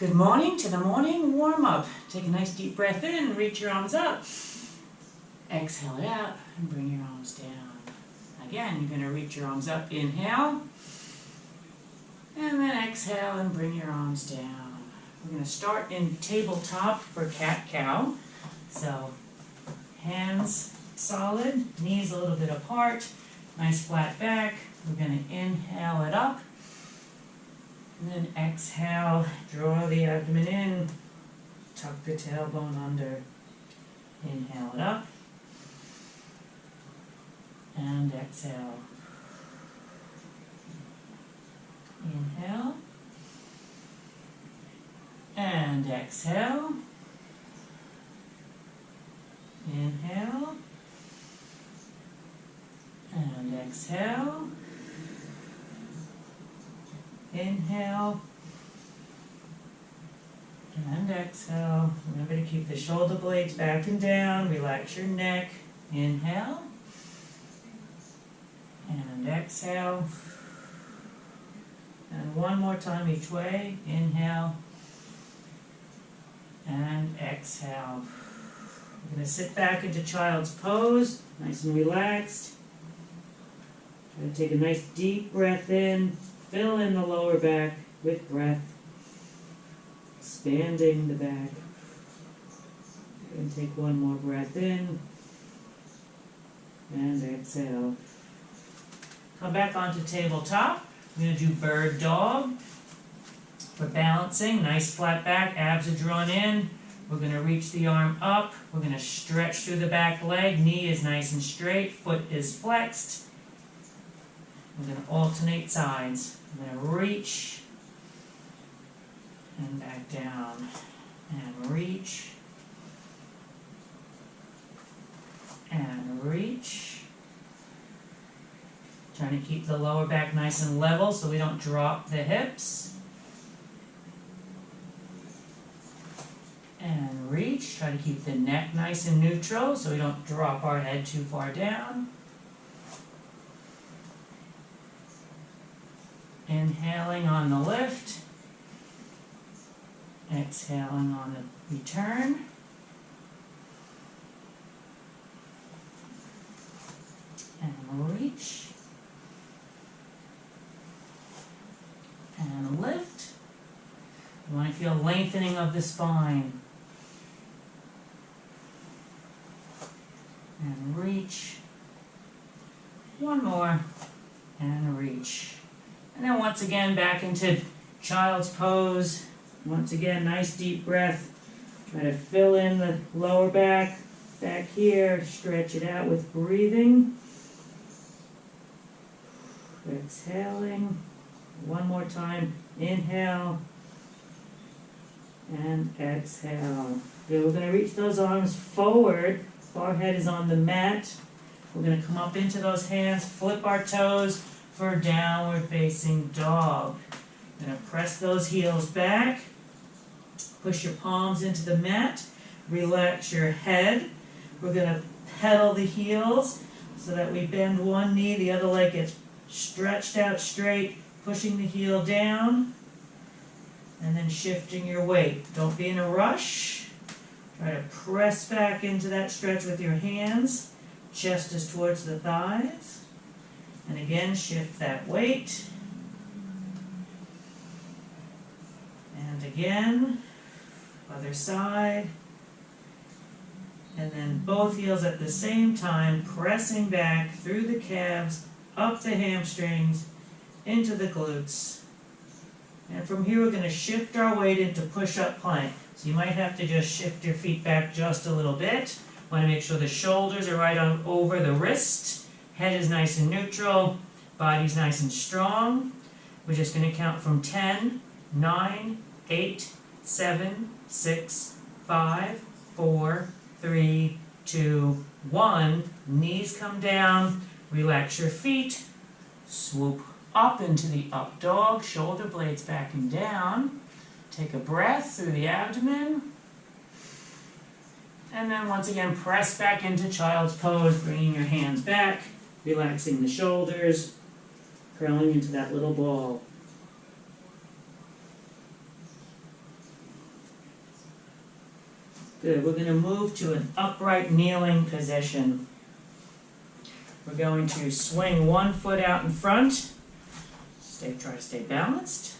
Good morning to the morning warm-up. Take a nice deep breath in, reach your arms up. Exhale it out and bring your arms down. Again, you're going to reach your arms up, inhale. And then exhale and bring your arms down. We're going to start in tabletop for cat-cow. So, hands solid, knees a little bit apart, nice flat back. We're going to inhale it up. And then exhale, draw the abdomen in, tuck the tailbone under. Inhale it up. And exhale. Inhale. And exhale. Inhale. And exhale. Inhale. And exhale. Remember to keep the shoulder blades back and down. Relax your neck. Inhale. And exhale. And one more time each way. Inhale. And exhale. We're going to sit back into child's pose, nice and relaxed. Try to take a nice deep breath in. Fill in the lower back with breath. Expanding the back. And take one more breath in. And exhale. Come back onto tabletop. We're going to do bird dog. For balancing, nice flat back, abs are drawn in. We're going to reach the arm up. We're going to stretch through the back leg. Knee is nice and straight. Foot is flexed. We're going to alternate sides. I'm going to reach and back down and reach and reach. Trying to keep the lower back nice and level so we don't drop the hips. And reach. Try to keep the neck nice and neutral so we don't drop our head too far down. Inhaling on the lift. Exhaling on the return. And reach. And lift. You want to feel lengthening of the spine. And reach. One more. And reach. And then once again back into child's pose. Once again, nice deep breath. Try to fill in the lower back. Back here. Stretch it out with breathing. Exhaling. One more time. Inhale. And exhale. Good. We're going to reach those arms forward. Forehead is on the mat. We're going to come up into those hands. Flip our toes for downward facing dog. We're going to press those heels back. Push your palms into the mat. Relax your head. We're going to pedal the heels so that we bend one knee. The other leg gets stretched out straight. Pushing the heel down. And then shifting your weight. Don't be in a rush. Try to press back into that stretch with your hands. Chest is towards the thighs. And again, shift that weight. And again, other side. And then both heels at the same time, pressing back through the calves, up the hamstrings, into the glutes. And from here we're going to shift our weight into push-up plank. So you might have to just shift your feet back just a little bit. Want to make sure the shoulders are right on over the wrist. Head is nice and neutral. Body's nice and strong. We're just going to count from 10, 9, 8, 7, 6, 5, 4, 3, 2, 1. Knees come down. Relax your feet. Swoop up into the up dog, shoulder blades back and down. Take a breath through the abdomen. And then once again, press back into child's pose, bringing your hands back, relaxing the shoulders, curling into that little ball. Good, we're going to move to an upright kneeling position. We're going to swing one foot out in front. Try to stay balanced.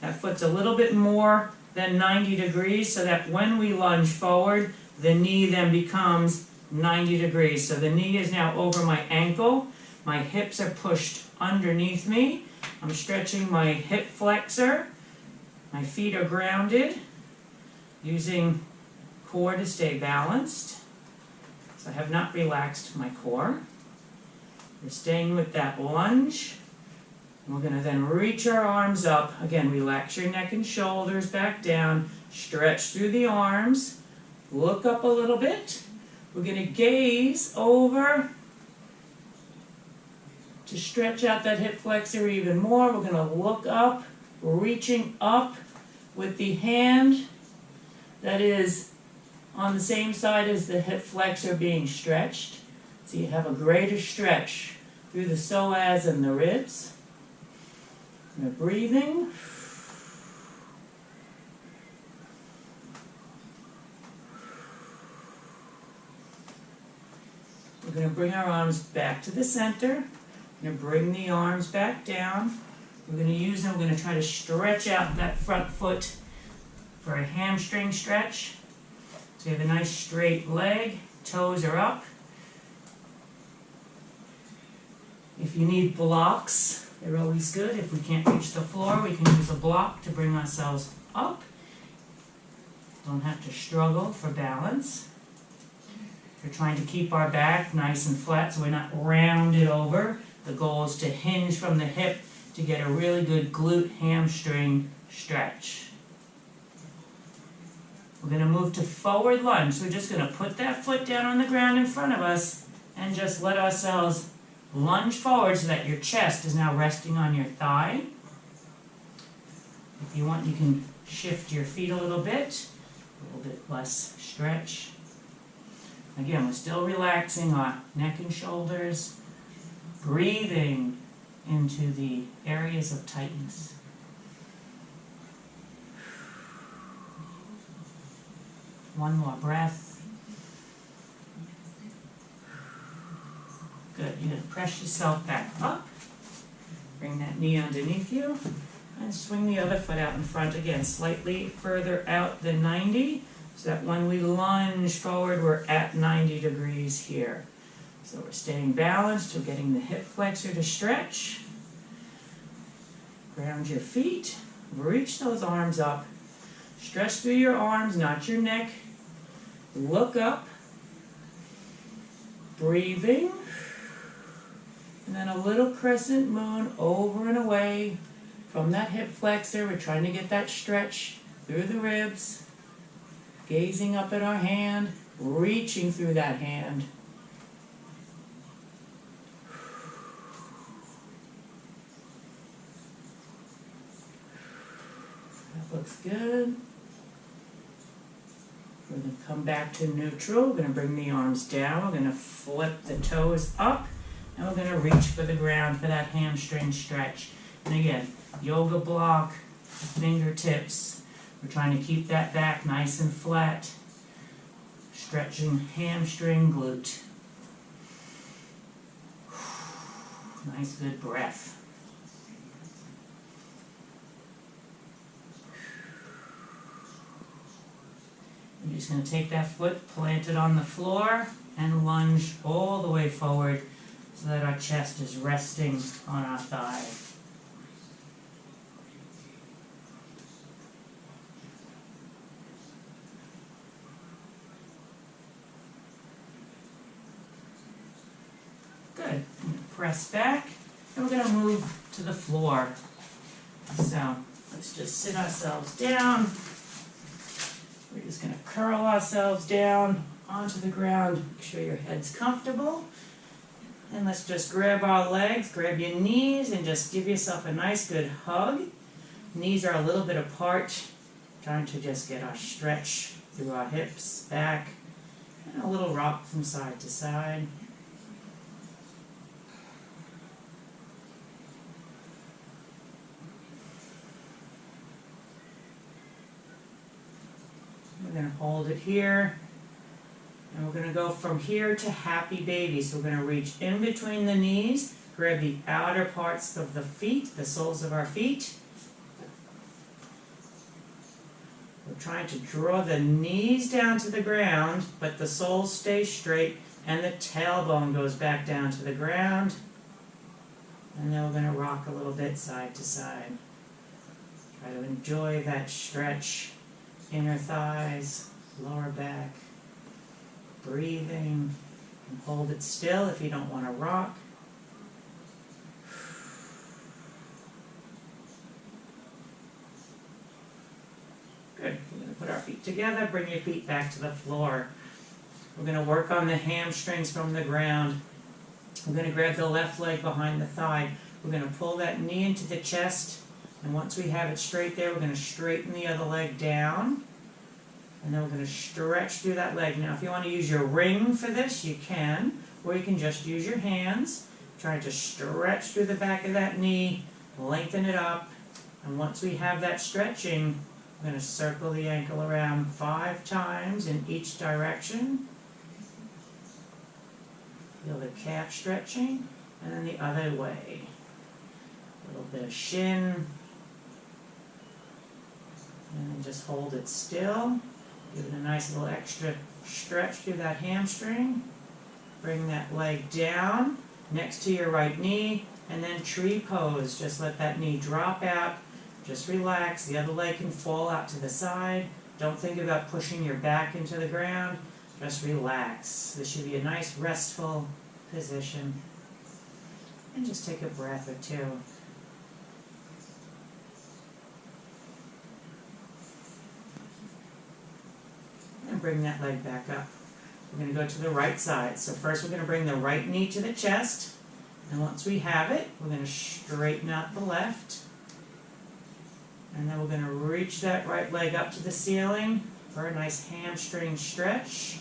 That foot's a little bit more than 90 degrees so that when we lunge forward, the knee then becomes 90 degrees. So the knee is now over my ankle. My hips are pushed underneath me. I'm stretching my hip flexor. My feet are grounded, using core to stay balanced. So I have not relaxed my core. We're staying with that lunge. We're going to then reach our arms up. Again, relax your neck and shoulders back down. Stretch through the arms. Look up a little bit. We're going to gaze over to stretch out that hip flexor even more. We're going to look up, reaching up with the hand that is on the same side as the hip flexor being stretched. So you have a greater stretch through the psoas and the ribs. We're breathing. We're going to bring our arms back to the center. We're going to bring the arms back down. We're going to use them. We're going to try to stretch out that front foot for a hamstring stretch. So you have a nice straight leg. Toes are up. If you need blocks, they're always good. If we can't reach the floor, we can use a block to bring ourselves up. Don't have to struggle for balance. We're trying to keep our back nice and flat so we're not rounded over. The goal is to hinge from the hip to get a really good glute hamstring stretch. We're going to move to forward lunge. So we're just going to put that foot down on the ground in front of us and just let ourselves lunge forward so that your chest is now resting on your thigh. If you want, you can shift your feet a little bit less stretch. Again, we're still relaxing our neck and shoulders, breathing into the areas of tightness. One more breath. Good. You're going to press yourself back up. Bring that knee underneath you. And swing the other foot out in front again, slightly further out than 90, so that when we lunge forward, we're at 90 degrees here. So we're staying balanced. We're getting the hip flexor to stretch. Ground your feet. Reach those arms up. Stretch through your arms, not your neck. Look up. Breathing. And then a little crescent moon over and away from that hip flexor. We're trying to get that stretch through the ribs. Gazing up at our hand, reaching through that hand. That looks good. We're going to come back to neutral. We're going to bring the arms down. We're going to flip the toes up. And we're going to reach for the ground for that hamstring stretch. And again, yoga block, fingertips. We're trying to keep that back nice and flat. Stretching hamstring, glute. Nice, good breath. You're just going to take that foot, plant it on the floor, and lunge all the way forward so that our chest is resting on our thigh. Good. Press back, and we're going to move to the floor. So let's just sit ourselves down. We're just going to curl ourselves down onto the ground. Make sure your head's comfortable. And let's just grab our legs, grab your knees, and just give yourself a nice good hug. Knees are a little bit apart, trying to just get our stretch through our hips, back, and a little rock from side to side. We're going to hold it here. And we're going to go from here to happy baby. So we're going to reach in between the knees, grab the outer parts of the feet, the soles of our feet. We're trying to draw the knees down to the ground, but the soles stay straight and the tailbone goes back down to the ground. And then we're going to rock a little bit side to side. Try to enjoy that stretch, inner thighs, lower back. Breathing, and hold it still if you don't want to rock. Good. We're going to put our feet together, bring your feet back to the floor. We're going to work on the hamstrings from the ground. We're going to grab the left leg behind the thigh. We're going to pull that knee into the chest, and once we have it straight there, we're going to straighten the other leg down. And then we're going to stretch through that leg. Now if you want to use your ring for this, you can. Or you can just use your hands. Try to stretch through the back of that knee. Lengthen it up. And once we have that stretching, we're going to circle the ankle around 5 times in each direction. Feel the calf stretching. And then the other way. A little bit of shin. And then just hold it still. Give it a nice little extra stretch through that hamstring. Bring that leg down next to your right knee, and then tree pose. Just let that knee drop out. Just relax. The other leg can fall out to the side. Don't think about pushing your back into the ground. Just relax. This should be a nice restful position. And just take a breath or two. And bring that leg back up. We're going to go to the right side. So first we're going to bring the right knee to the chest. And once we have it, we're going to straighten out the left. And then we're going to reach that right leg up to the ceiling for a nice hamstring stretch.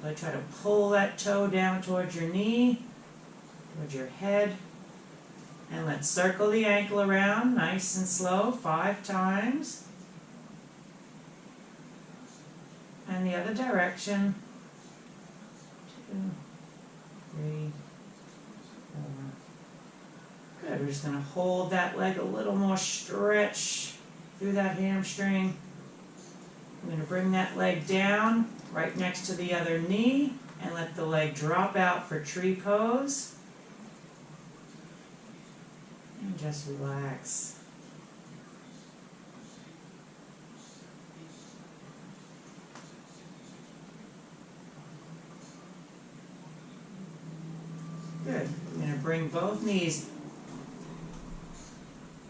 But try to pull that toe down towards your knee, towards your head. And let's circle the ankle around nice and slow 5 times. And the other direction. 2, 3, 4. Good. We're just going to hold that leg a little more stretch through that hamstring. I'm going to bring that leg down right next to the other knee and let the leg drop out for tree pose. And just relax. Good. We're going to bring both knees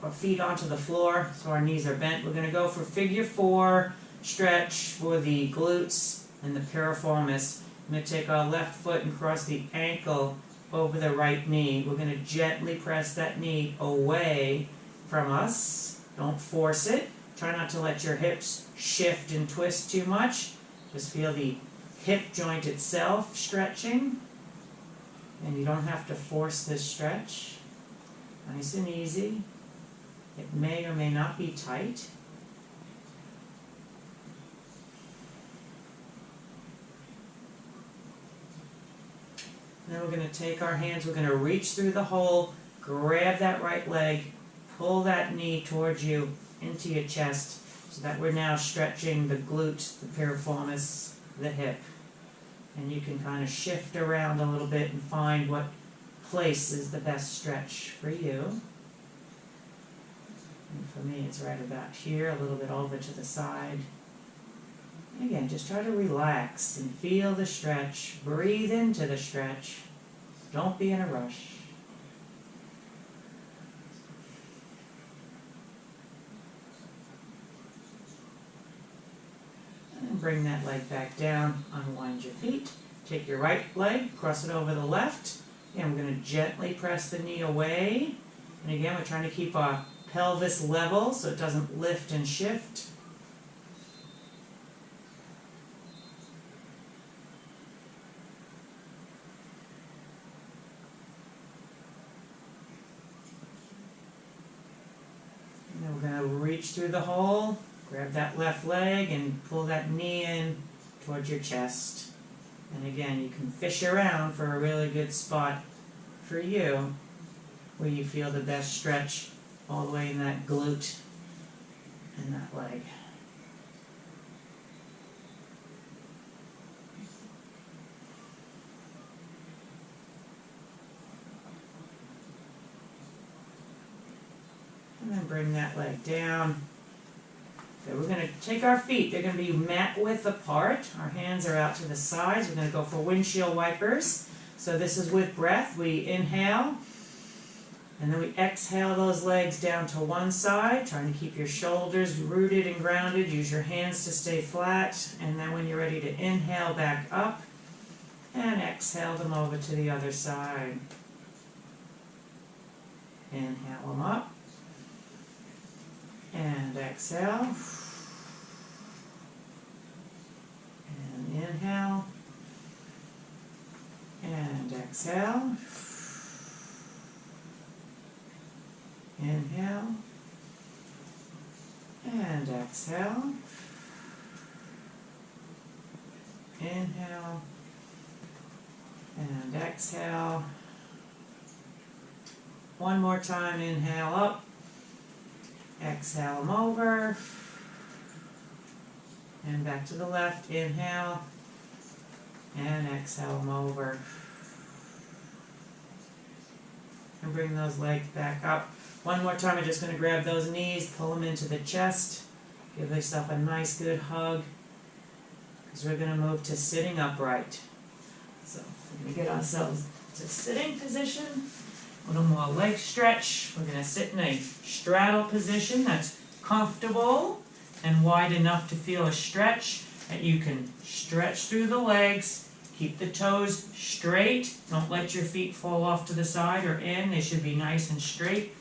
or feet onto the floor so our knees are bent. We're going to go for figure 4 stretch for the glutes and the piriformis. I'm going to take our left foot and cross the ankle over the right knee. We're going to gently press that knee away from us. Don't force it. Try not to let your hips shift and twist too much. Just feel the hip joint itself stretching. And you don't have to force this stretch. Nice and easy. It may or may not be tight. Then we're going to take our hands, we're going to reach through the hole, grab that right leg, pull that knee towards you into your chest so that we're now stretching the glute, the piriformis, the hip. And you can kind of shift around a little bit and find what place is the best stretch for you. And for me, it's right about here, a little bit over to the side. And again, just try to relax and feel the stretch. Breathe into the stretch. Don't be in a rush. And bring that leg back down. Unwind your feet. Take your right leg, cross it over the left. And we're going to gently press the knee away. And again, we're trying to keep our pelvis level so it doesn't lift and shift. And then we're going to reach through the hole, grab that left leg and pull that knee in towards your chest. And again, you can fish around for a really good spot for you where you feel the best stretch all the way in that glute and that leg. And then bring that leg down. So we're going to take our feet. They're going to be mat width apart. Our hands are out to the sides. We're going to go for windshield wipers. So this is with breath. We inhale, and then we exhale those legs down to one side, trying to keep your shoulders rooted and grounded. Use your hands to stay flat. And then when you're ready to inhale, back up, and exhale them over to the other side. Inhale them up. And exhale. And inhale. And exhale. Inhale. And exhale. Inhale. And exhale. One more time, inhale up. Exhale them over, and back to the left, inhale, and exhale them over. And bring those legs back up. One more time, I'm just going to grab those knees, pull them into the chest, give yourself a nice good hug, because we're going to move to sitting upright. So we're going to get ourselves to sitting position. A little more leg stretch. We're going to sit in a straddle position that's comfortable and wide enough to feel a stretch that you can stretch through the legs. Keep the toes straight. Don't let your feet fall off to the side or in. They should be nice and straight.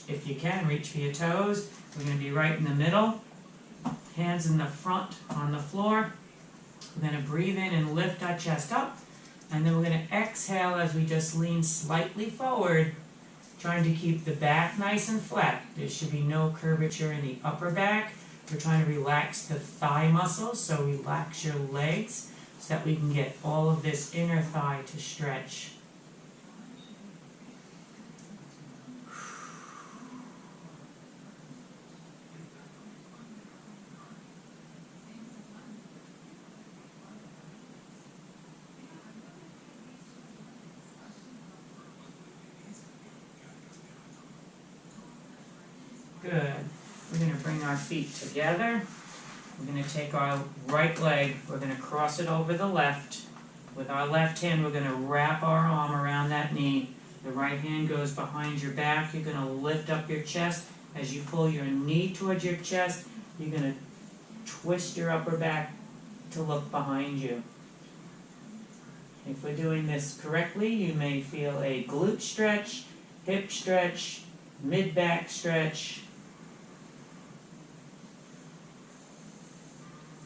If you can, reach for your toes. We're going to be right in the middle. Hands in the front on the floor. We're going to breathe in and lift our chest up. And then we're going to exhale as we just lean slightly forward, trying to keep the back nice and flat. There should be no curvature in the upper back. We're trying to relax the thigh muscles, so relax your legs so that we can get all of this inner thigh to stretch. Good. We're going to bring our feet together. We're going to take our right leg, we're going to cross it over the left. With our left hand, we're going to wrap our arm around that knee. The right hand goes behind your back. You're going to lift up your chest. As you pull your knee towards your chest, you're going to twist your upper back to look behind you. If we're doing this correctly, you may feel a glute stretch, hip stretch, mid-back stretch,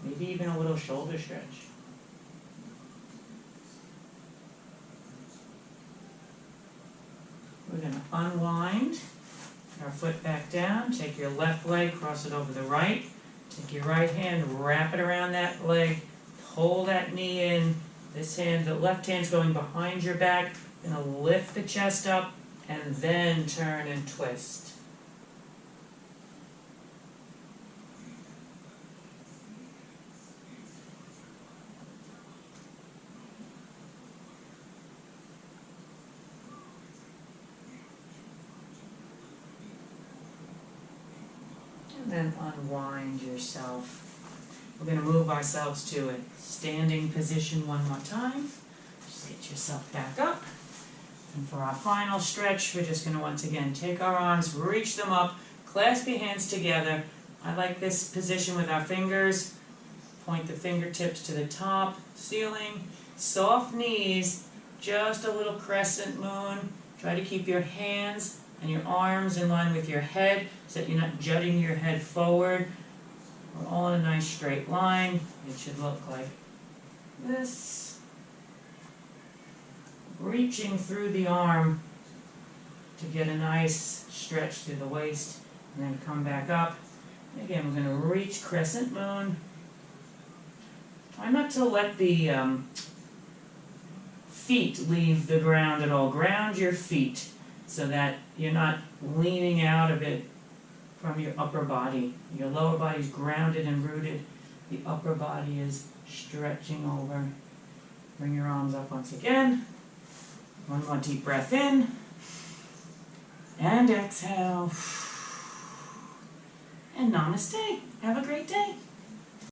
maybe even a little shoulder stretch. We're going to unwind our foot back down. Take your left leg, cross it over the right. Take your right hand, wrap it around that leg, pull that knee in. This hand, the left hand's going behind your back. You're going to lift the chest up and then turn and twist. And then unwind yourself. We're going to move ourselves to a standing position one more time. Just get yourself back up. And for our final stretch, we're just going to once again take our arms, reach them up, clasp your hands together. I like this position with our fingers. Point the fingertips to the top, ceiling, soft knees, just a little crescent moon. Try to keep your hands and your arms in line with your head so that you're not jutting your head forward. We're all in a nice straight line. It should look like this. Reaching through the arm to get a nice stretch through the waist, and then come back up. Again, we're going to reach crescent moon. Try not to let the feet leave the ground at all. Ground your feet so that you're not leaning out of it from your upper body. Your lower body is grounded and rooted. The upper body is stretching over. Bring your arms up once again. One more deep breath in. And exhale. And namaste. Have a great day.